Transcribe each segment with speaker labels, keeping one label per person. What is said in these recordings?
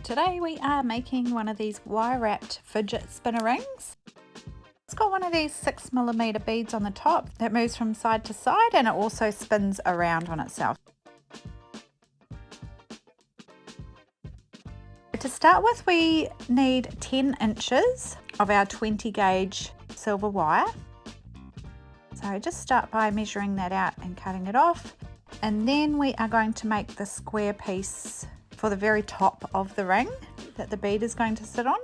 Speaker 1: Today we are making one of these wire wrapped fidget spinner rings. It's got one of these 6mm beads on the top that moves from side to side, and it also spins around on itself. To start with, we need 10 inches of our 20 gauge silver wire. So just start by measuring that out and cutting it off, and then we are going to make the square piece for the very top of the ring that the bead is going to sit on.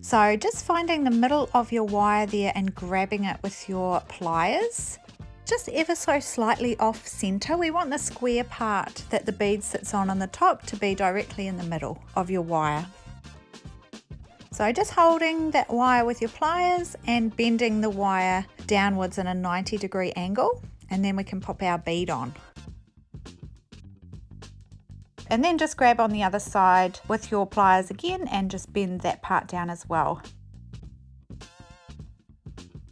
Speaker 1: So just finding the middle of your wire there and grabbing it with your pliers, just ever so slightly off center. We want the square part that the bead sits on the top to be directly in the middle of your wire. So just holding that wire with your pliers and bending the wire downwards in a 90-degree angle, and then we can pop our bead on. And then just grab on the other side with your pliers again and just bend that part down as well.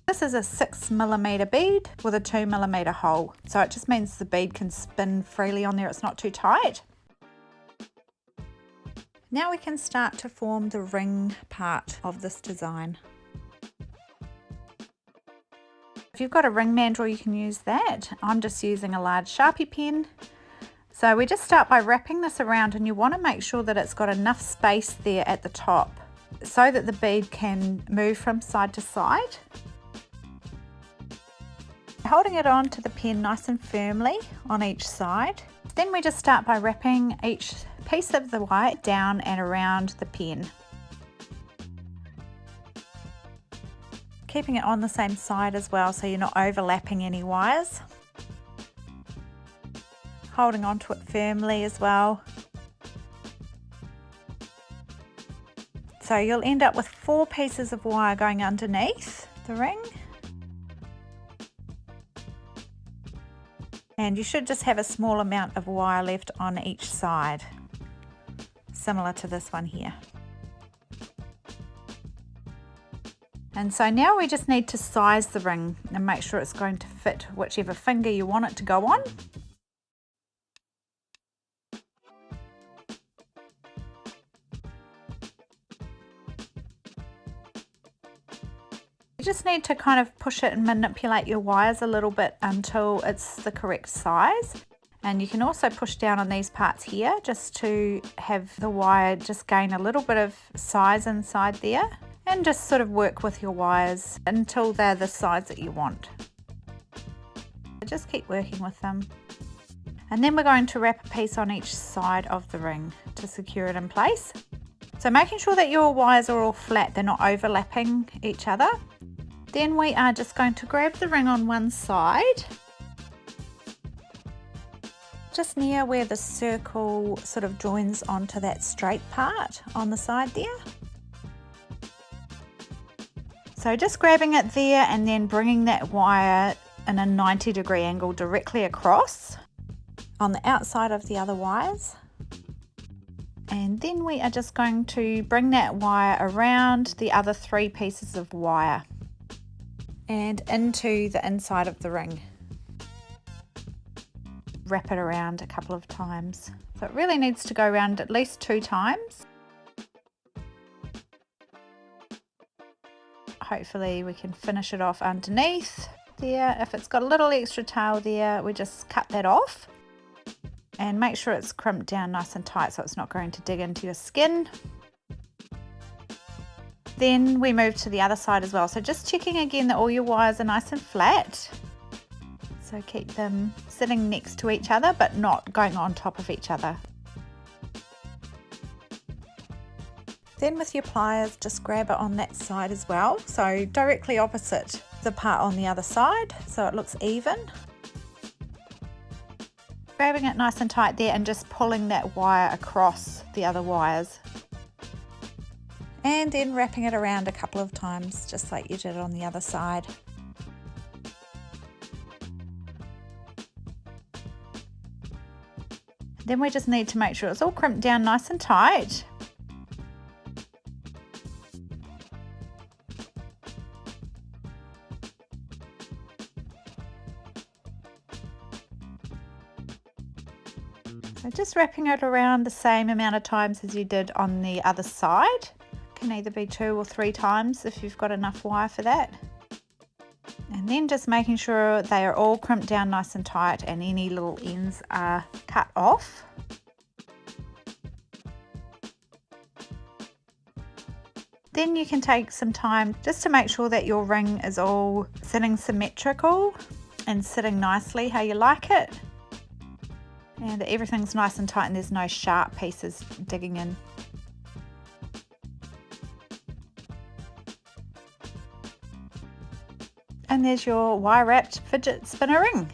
Speaker 1: This is a 6mm bead with a 2mm hole, so it just means the bead can spin freely on there, it's not too tight. Now we can start to form the ring part of this design. If you've got a ring mandrel, you can use that. I'm just using a large Sharpie pen. So we just start by wrapping this around, and you want to make sure that it's got enough space there at the top so that the bead can move from side to side. Holding it onto the pen nice and firmly on each side. Then we just start by wrapping each piece of the wire down and around the pen, keeping it on the same side as well so you're not overlapping any wires. Holding onto it firmly as well. So you'll end up with 4 pieces of wire going underneath the ring. And you should just have a small amount of wire left on each side, similar to this one here. And so now we just need to size the ring and make sure it's going to fit whichever finger you want it to go on. You just need to kind of push it and manipulate your wires a little bit until it's the correct size. And you can also push down on these parts here just to have the wire just gain a little bit of size inside there, and just sort of work with your wires until they're the size that you want. Just keep working with them. And then we're going to wrap a piece on each side of the ring to secure it in place. So making sure that your wires are all flat, they're not overlapping each other. Then we are just going to grab the ring on one side, just near where the circle sort of joins onto that straight part on the side there. So just grabbing it there and then bringing that wire in a 90-degree angle directly across on the outside of the other wires. And then we are just going to bring that wire around the other 3 pieces of wire and into the inside of the ring. Wrap it around a couple of times. So it really needs to go around at least 2 times. Hopefully we can finish it off underneath there. If it's got a little extra tail there, we just cut that off and make sure it's crimped down nice and tight so it's not going to dig into your skin. Then we move to the other side as well. So just checking again that all your wires are nice and flat. So keep them sitting next to each other but not going on top of each other. Then with your pliers, just grab it on that side as well. So directly opposite the part on the other side so it looks even. Grabbing it nice and tight there and just pulling that wire across the other wires. And then wrapping it around a couple of times just like you did on the other side. Then we just need to make sure it's all crimped down nice and tight. So just wrapping it around the same amount of times as you did on the other side. Can either be 2 or 3 times if you've got enough wire for that. And then just making sure they are all crimped down nice and tight and any little ends are cut off. Then you can take some time just to make sure that your ring is all sitting symmetrical and sitting nicely how you like it. And that everything's nice and tight and there's no sharp pieces digging in. And there's your wire wrapped fidget spinner ring.